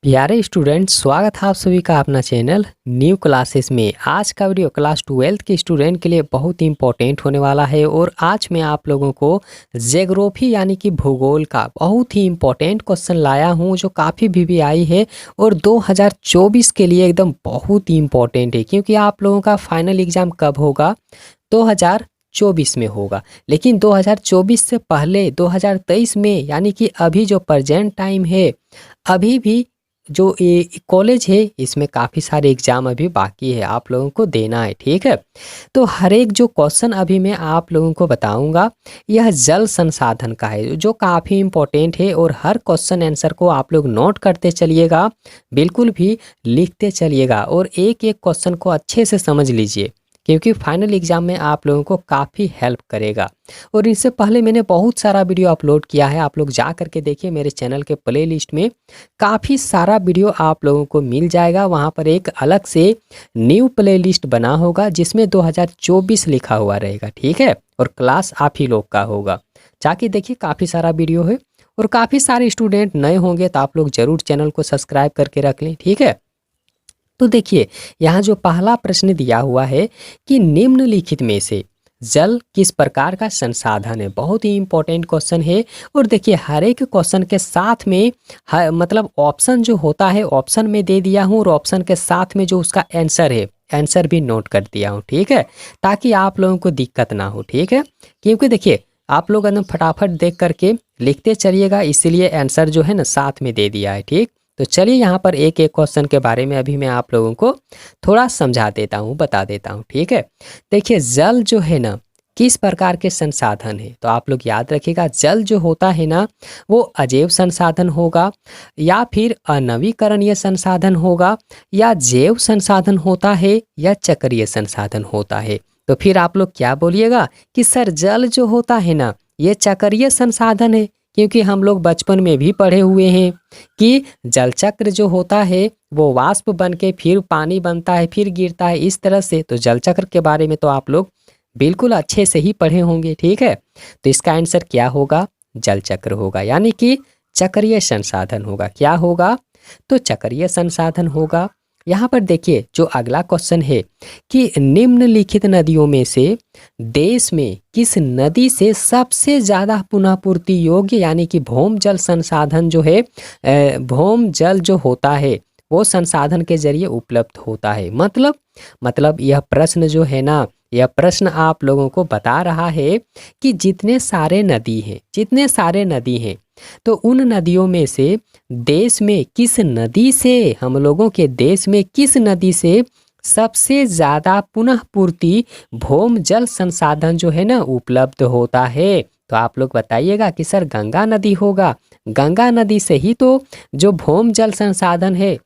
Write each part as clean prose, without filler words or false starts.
प्यारे स्टूडेंट, स्वागत है आप सभी का अपना चैनल न्यू क्लासेस में। आज का वीडियो क्लास 12 के स्टूडेंट के लिए बहुत ही इंपॉर्टेंट होने वाला है और आज मैं आप लोगों को ज्योग्राफी यानी कि भूगोल का बहुत ही इंपॉर्टेंट क्वेश्चन लाया हूं जो काफ़ी वीवीआई है और 2024 के लिए एकदम बहुत ही इंपॉर्टेंट है, क्योंकि आप लोगों का फाइनल एग्ज़ाम कब होगा? 2024 में होगा। लेकिन 2024 से पहले 2023 में यानी कि अभी जो प्रेजेंट टाइम है, अभी भी जो ये कॉलेज है इसमें काफ़ी सारे एग्ज़ाम अभी बाकी है, आप लोगों को देना है। ठीक है, तो हर एक जो क्वेश्चन अभी मैं आप लोगों को बताऊंगा यह जल संसाधन का है, जो काफ़ी इम्पोर्टेंट है और हर क्वेश्चन आंसर को आप लोग नोट करते चलिएगा, बिल्कुल भी लिखते चलिएगा और एक एक क्वेश्चन को अच्छे से समझ लीजिए, क्योंकि फाइनल एग्ज़ाम में आप लोगों को काफ़ी हेल्प करेगा। और इससे पहले मैंने बहुत सारा वीडियो अपलोड किया है, आप लोग जा करके देखिए मेरे चैनल के प्लेलिस्ट में काफ़ी सारा वीडियो आप लोगों को मिल जाएगा। वहाँ पर एक अलग से न्यू प्लेलिस्ट बना होगा जिसमें 2024 लिखा हुआ रहेगा। ठीक है, और क्लास आप ही लोग का होगा, जाके देखिए काफ़ी सारा वीडियो है और काफ़ी सारे स्टूडेंट नए होंगे तो आप लोग ज़रूर चैनल को सब्सक्राइब करके रख लें। ठीक है, तो देखिए यहाँ जो पहला प्रश्न दिया हुआ है कि निम्नलिखित में से जल किस प्रकार का संसाधन है, बहुत ही इंपॉर्टेंट क्वेश्चन है। और देखिए हर एक क्वेश्चन के साथ में मतलब ऑप्शन जो होता है ऑप्शन में दे दिया हूँ और ऑप्शन के साथ में जो उसका आंसर है आंसर भी नोट कर दिया हूँ। ठीक है, ताकि आप लोगों को दिक्कत ना हो। ठीक है, क्योंकि देखिए आप लोग एकदम फटाफट देख करके लिखते चलिएगा, इसीलिए आंसर जो है ना साथ में दे दिया है। ठीक, तो चलिए यहाँ पर एक एक क्वेश्चन के बारे में अभी मैं आप लोगों को थोड़ा समझा देता हूँ, बता देता हूँ। ठीक है, देखिए जल जो है ना किस प्रकार के संसाधन है, तो आप लोग याद रखिएगा जल जो होता है ना वो अजैव संसाधन होगा या फिर अनवीकरणीय संसाधन होगा या जैव संसाधन होता है या चक्रीय संसाधन होता है। तो फिर आप लोग क्या बोलिएगा कि सर जल जो होता है ना ये चक्रीय संसाधन है, क्योंकि हम लोग बचपन में भी पढ़े हुए हैं कि जल चक्र जो होता है वो वाष्प बन के फिर पानी बनता है फिर गिरता है, इस तरह से। तो जल चक्र के बारे में तो आप लोग बिल्कुल अच्छे से ही पढ़े होंगे। ठीक है, तो इसका आंसर क्या होगा? जल चक्र होगा, यानी कि चक्रीय संसाधन होगा। क्या होगा? तो चक्रीय संसाधन होगा। यहाँ पर देखिए जो अगला क्वेश्चन है कि निम्नलिखित नदियों में से देश में किस नदी से सबसे ज़्यादा पुनः पूर्ति योग्य यानी कि भौम जल संसाधन जो है भौम जल जो होता है वो संसाधन के जरिए उपलब्ध होता है। मतलब यह प्रश्न जो है ना, यह प्रश्न आप लोगों को बता रहा है कि जितने सारे नदी हैं तो उन नदियों में से देश में किस नदी से, हम लोगों के देश में किस नदी से सबसे ज़्यादा पुनः पूर्ति भौम जल संसाधन जो है ना उपलब्ध होता है। तो आप लोग बताइएगा कि सर गंगा नदी होगा, गंगा नदी से ही तो जो भौम जल संसाधन है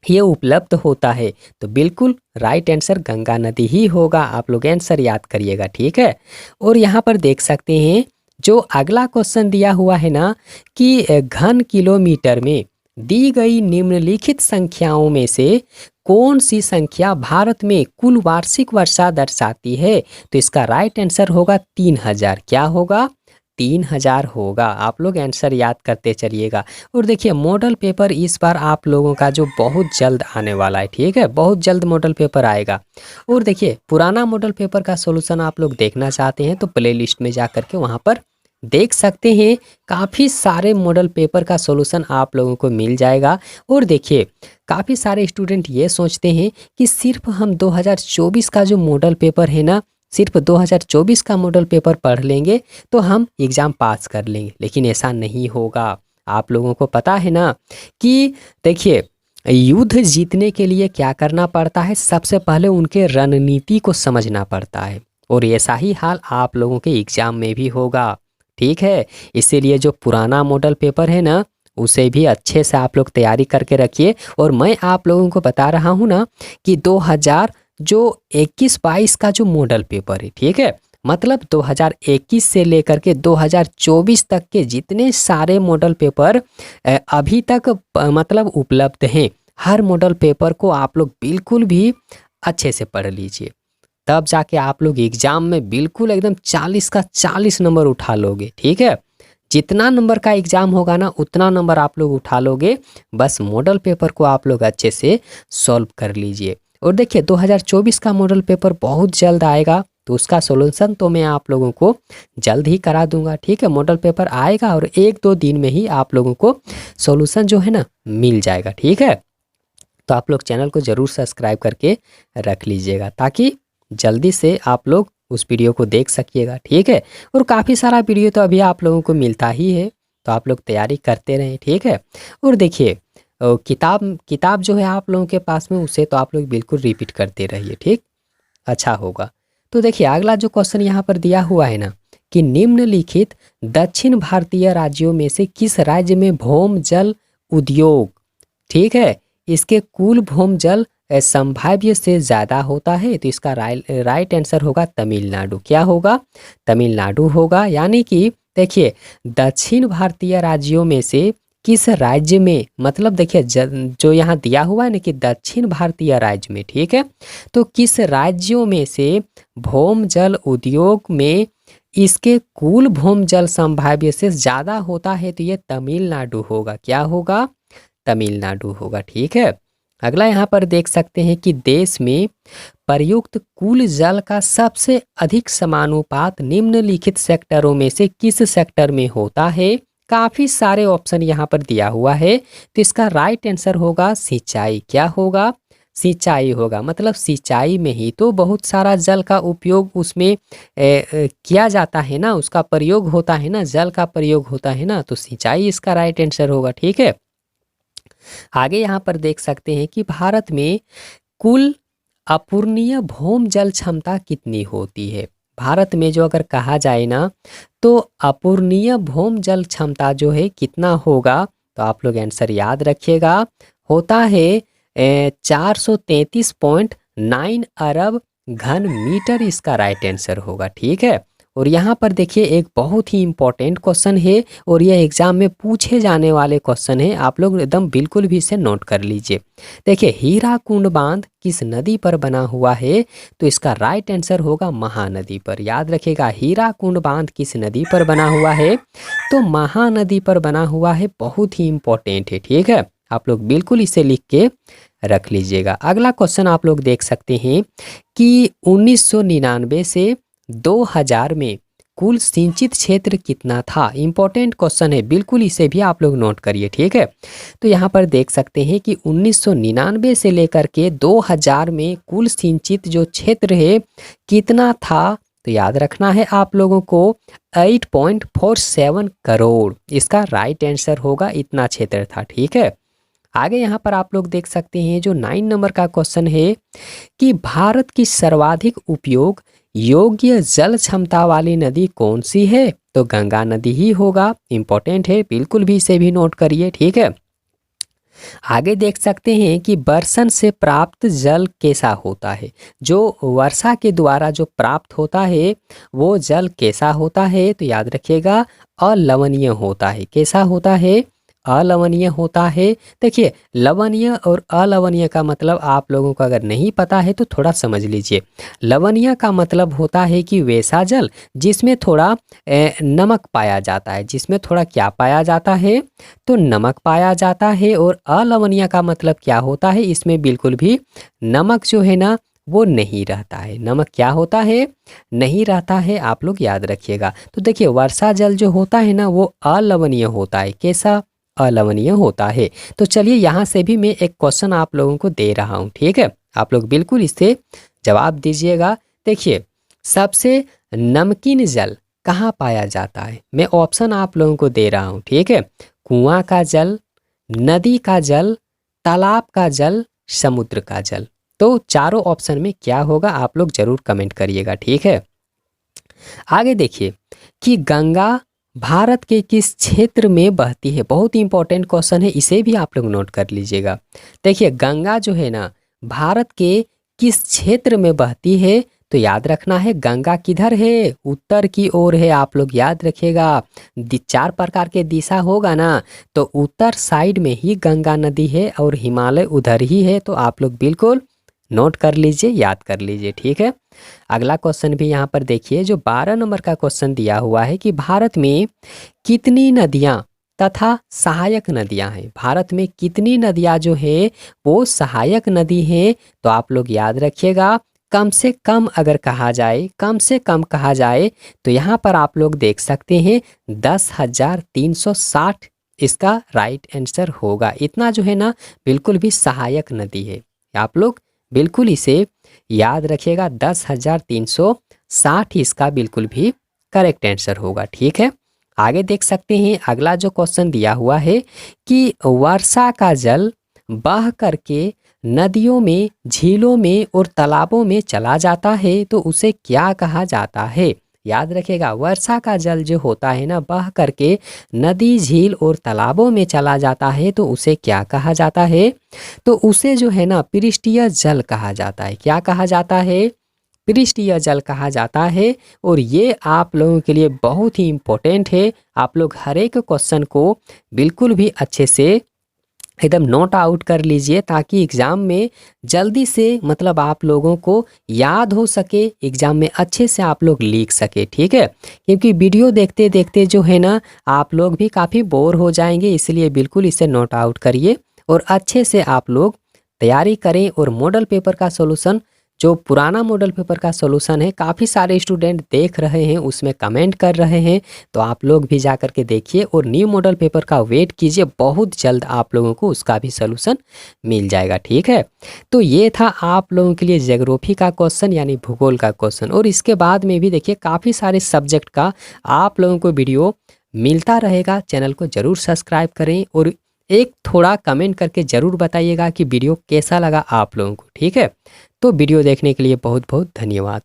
ये उपलब्ध होता है। तो बिल्कुल राइट आंसर गंगा नदी ही होगा, आप लोग आंसर याद करिएगा। ठीक है, और यहाँ पर देख सकते हैं जो अगला क्वेश्चन दिया हुआ है ना कि घन किलोमीटर में दी गई निम्नलिखित संख्याओं में से कौन सी संख्या भारत में कुल वार्षिक वर्षा दर्शाती है? तो इसका राइट आंसर होगा 3000। क्या होगा? 3000 होगा। आप लोग आंसर याद करते चलिएगा। और देखिए मॉडल पेपर इस बार आप लोगों का जो बहुत जल्द आने वाला है। ठीक है, बहुत जल्द मॉडल पेपर आएगा। और देखिए पुराना मॉडल पेपर का सॉल्यूशन आप लोग देखना चाहते हैं तो प्ले लिस्ट में जा करके वहाँ पर देख सकते हैं, काफ़ी सारे मॉडल पेपर का सॉल्यूशन आप लोगों को मिल जाएगा। और देखिए काफ़ी सारे स्टूडेंट ये सोचते हैं कि सिर्फ हम 2024 का जो मॉडल पेपर है ना, सिर्फ 2024 का मॉडल पेपर पढ़ लेंगे तो हम एग्ज़ाम पास कर लेंगे, लेकिन ऐसा नहीं होगा। आप लोगों को पता है ना कि देखिए युद्ध जीतने के लिए क्या करना पड़ता है, सबसे पहले उनके रणनीति को समझना पड़ता है और ऐसा ही हाल आप लोगों के एग्ज़ाम में भी होगा। ठीक है, इसीलिए जो पुराना मॉडल पेपर है ना उसे भी अच्छे से आप लोग तैयारी करके रखिए। और मैं आप लोगों को बता रहा हूँ ना कि 2021-22 का जो मॉडल पेपर है, ठीक है, मतलब 2021 से लेकर के 2024 तक के जितने सारे मॉडल पेपर अभी तक मतलब उपलब्ध हैं, हर मॉडल पेपर को आप लोग बिल्कुल भी अच्छे से पढ़ लीजिए, तब जाके आप लोग एग्ज़ाम में बिल्कुल एकदम 40 का 40 नंबर उठा लोगे। ठीक है, जितना नंबर का एग्ज़ाम होगा ना उतना नंबर आप लोग उठा लोगे। बस मॉडल पेपर को आप लोग अच्छे से सॉल्व कर लीजिए। और देखिए 2024 का मॉडल पेपर बहुत जल्द आएगा, तो उसका सॉल्यूशन तो मैं आप लोगों को जल्द ही करा दूंगा। ठीक है, मॉडल पेपर आएगा और 1-2 दिन में ही आप लोगों को सॉल्यूशन जो है ना मिल जाएगा। ठीक है, तो आप लोग चैनल को ज़रूर सब्सक्राइब करके रख लीजिएगा ताकि जल्दी से आप लोग उस वीडियो को देख सकिएगा। ठीक है, और काफ़ी सारा वीडियो तो अभी आप लोगों को मिलता ही है, तो आप लोग तैयारी करते रहें। ठीक है, और देखिए किताब जो है आप लोगों के पास में, उसे तो आप लोग बिल्कुल रिपीट करते रहिए। ठीक, अच्छा होगा। तो देखिए अगला जो क्वेश्चन यहाँ पर दिया हुआ है ना कि निम्नलिखित दक्षिण भारतीय राज्यों में से किस राज्य में भौम जल उद्योग, ठीक है, इसके कुल भौम जल संभाव्य से ज़्यादा होता है? तो इसका राइट आंसर होगा तमिलनाडु। क्या होगा? तमिलनाडु होगा। यानी कि देखिए दक्षिण भारतीय राज्यों में से किस राज्य में, मतलब देखिए जो यहाँ दिया हुआ है ना कि दक्षिण भारतीय राज्य में, ठीक है, तो किस राज्यों में से भौम जल उद्योग में इसके कुल भौम जल संभाव्य से ज़्यादा होता है? तो ये तमिलनाडु होगा। क्या होगा? तमिलनाडु होगा। ठीक है, अगला यहाँ पर देख सकते हैं कि देश में प्रयुक्त कुल जल का सबसे अधिक समानुपात निम्नलिखित सेक्टरों में से किस सेक्टर में होता है? काफ़ी सारे ऑप्शन यहाँ पर दिया हुआ है, तो इसका राइट आंसर होगा सिंचाई। क्या होगा? सिंचाई होगा। मतलब सिंचाई में ही तो बहुत सारा जल का उपयोग उसमें किया जाता है ना, उसका प्रयोग होता है ना, जल का प्रयोग होता है ना, तो सिंचाई इसका राइट आंसर होगा। ठीक है, आगे यहाँ पर देख सकते हैं कि भारत में कुल अपूर्णीय भौम जल क्षमता कितनी होती है? भारत में जो अगर कहा जाए ना तो अपूर्णीय भौम जल क्षमता जो है कितना होगा, तो आप लोग आंसर याद रखिएगा, होता है 433.9 अरब घन मीटर, इसका राइट आंसर होगा। ठीक है, और यहाँ पर देखिए एक बहुत ही इम्पोर्टेंट क्वेश्चन है और यह एग्जाम में पूछे जाने वाले क्वेश्चन है, आप लोग एकदम बिल्कुल भी इसे नोट कर लीजिए। देखिए हीराकुंड बांध किस नदी पर बना हुआ है? तो इसका राइट आंसर होगा महानदी पर। याद रखिएगा हीराकुंड बांध किस नदी पर बना हुआ है? तो महानदी पर बना हुआ है। बहुत ही इम्पोर्टेंट है। ठीक है, आप लोग बिल्कुल इसे लिख के रख लीजिएगा। अगला क्वेश्चन आप लोग देख सकते हैं कि 1999 से 2000 में कुल सिंचित क्षेत्र कितना था? इंपॉर्टेंट क्वेश्चन है, बिल्कुल इसे भी आप लोग नोट करिए। ठीक है, तो यहाँ पर देख सकते हैं कि 1999 से लेकर के 2000 में कुल सिंचित जो क्षेत्र है कितना था? तो याद रखना है आप लोगों को 8.47 करोड़, इसका राइट आंसर होगा, इतना क्षेत्र था। ठीक है, आगे यहाँ पर आप लोग देख सकते हैं जो 9 नंबर का क्वेश्चन है कि भारत की सर्वाधिक उपयोग योग्य जल क्षमता वाली नदी कौन सी है? तो गंगा नदी ही होगा। इंपॉर्टेंट है, बिल्कुल भी इसे भी नोट करिए। ठीक है, आगे देख सकते हैं कि बरसन से प्राप्त जल कैसा होता है? जो वर्षा के द्वारा जो प्राप्त होता है वो जल कैसा होता है? तो याद रखिएगा अलवणीय होता है। कैसा होता है? अलवणीय होता है। देखिए लवणीय और अलवणीय का मतलब आप लोगों को अगर नहीं पता है तो थोड़ा समझ लीजिए। लवणीय का मतलब होता है कि वैसा जल जिसमें थोड़ा नमक पाया जाता है, जिसमें थोड़ा क्या पाया जाता है? तो नमक पाया जाता है। और अलवणीय का मतलब क्या होता है? इसमें बिल्कुल भी नमक जो है ना वो नहीं रहता है। नमक क्या होता है? नहीं रहता है। आप लोग याद रखिएगा। तो देखिए वर्षा जल जो होता है ना वो अलवणीय होता है। कैसा? अलवणीय होता है। तो चलिए यहाँ से भी मैं एक क्वेश्चन आप लोगों को दे रहा हूँ। ठीक है, आप लोग बिल्कुल इससे जवाब दीजिएगा। देखिए सबसे नमकीन जल कहाँ पाया जाता है? मैं ऑप्शन आप लोगों को दे रहा हूँ। ठीक है, कुआं का जल, नदी का जल, तालाब का जल, समुद्र का जल। तो चारों ऑप्शन में क्या होगा आप लोग जरूर कमेंट करिएगा। ठीक है, आगे देखिए कि गंगा भारत के किस क्षेत्र में बहती है? बहुत ही इंपॉर्टेंट क्वेश्चन है, इसे भी आप लोग नोट कर लीजिएगा। देखिए गंगा जो है ना भारत के किस क्षेत्र में बहती है? तो याद रखना है गंगा किधर है? उत्तर की ओर है। आप लोग याद रखिएगा 4 प्रकार के दिशा होगा ना, तो उत्तर साइड में ही गंगा नदी है और हिमालय उधर ही है। तो आप लोग बिल्कुल नोट कर लीजिए, याद कर लीजिए, ठीक है। अगला क्वेश्चन भी यहाँ पर देखिए, जो 12 नंबर का क्वेश्चन दिया हुआ है कि भारत में कितनी नदियाँ तथा सहायक नदियाँ हैं। भारत में कितनी नदियाँ जो है वो सहायक नदी है। तो आप लोग याद रखिएगा, कम से कम अगर कहा जाए, कम से कम कहा जाए तो यहाँ पर आप लोग देख सकते हैं 10,360 इसका राइट आंसर होगा। इतना जो है ना बिल्कुल भी सहायक नदी है। आप लोग बिल्कुल इसे याद रखिएगा, 10,360 इसका बिल्कुल भी करेक्ट आंसर होगा, ठीक है। आगे देख सकते हैं, अगला जो क्वेश्चन दिया हुआ है कि वर्षा का जल बह करके नदियों में, झीलों में और तालाबों में चला जाता है तो उसे क्या कहा जाता है। याद रखिएगा, वर्षा का जल जो होता है ना बह करके नदी, झील और तालाबों में चला जाता है तो उसे क्या कहा जाता है। तो उसे जो है ना पृष्ठीय जल कहा जाता है। क्या कहा जाता है? पृष्ठीय जल कहा जाता है। और ये आप लोगों के लिए बहुत ही इम्पोर्टेंट है। आप लोग हर एक क्वेश्चन को बिल्कुल भी अच्छे से एकदम नोट आउट कर लीजिए, ताकि एग्ज़ाम में जल्दी से मतलब आप लोगों को याद हो सके, एग्ज़ाम में अच्छे से आप लोग लिख सके, ठीक है। क्योंकि वीडियो देखते देखते जो है ना आप लोग भी काफ़ी बोर हो जाएंगे, इसलिए बिल्कुल इसे नोट आउट करिए और अच्छे से आप लोग तैयारी करें। और मॉडल पेपर का सॉल्यूशन, जो पुराना मॉडल पेपर का सॉल्यूशन है, काफ़ी सारे स्टूडेंट देख रहे हैं, उसमें कमेंट कर रहे हैं, तो आप लोग भी जा कर के देखिए और न्यू मॉडल पेपर का वेट कीजिए। बहुत जल्द आप लोगों को उसका भी सॉल्यूशन मिल जाएगा, ठीक है। तो ये था आप लोगों के लिए ज्योग्राफी का क्वेश्चन यानी भूगोल का क्वेश्चन। और इसके बाद में भी देखिए काफ़ी सारे सब्जेक्ट का आप लोगों को वीडियो मिलता रहेगा। चैनल को ज़रूर सब्सक्राइब करें और एक थोड़ा कमेंट करके ज़रूर बताइएगा कि वीडियो कैसा लगा आप लोगों को, ठीक है। तो वीडियो देखने के लिए बहुत बहुत धन्यवाद।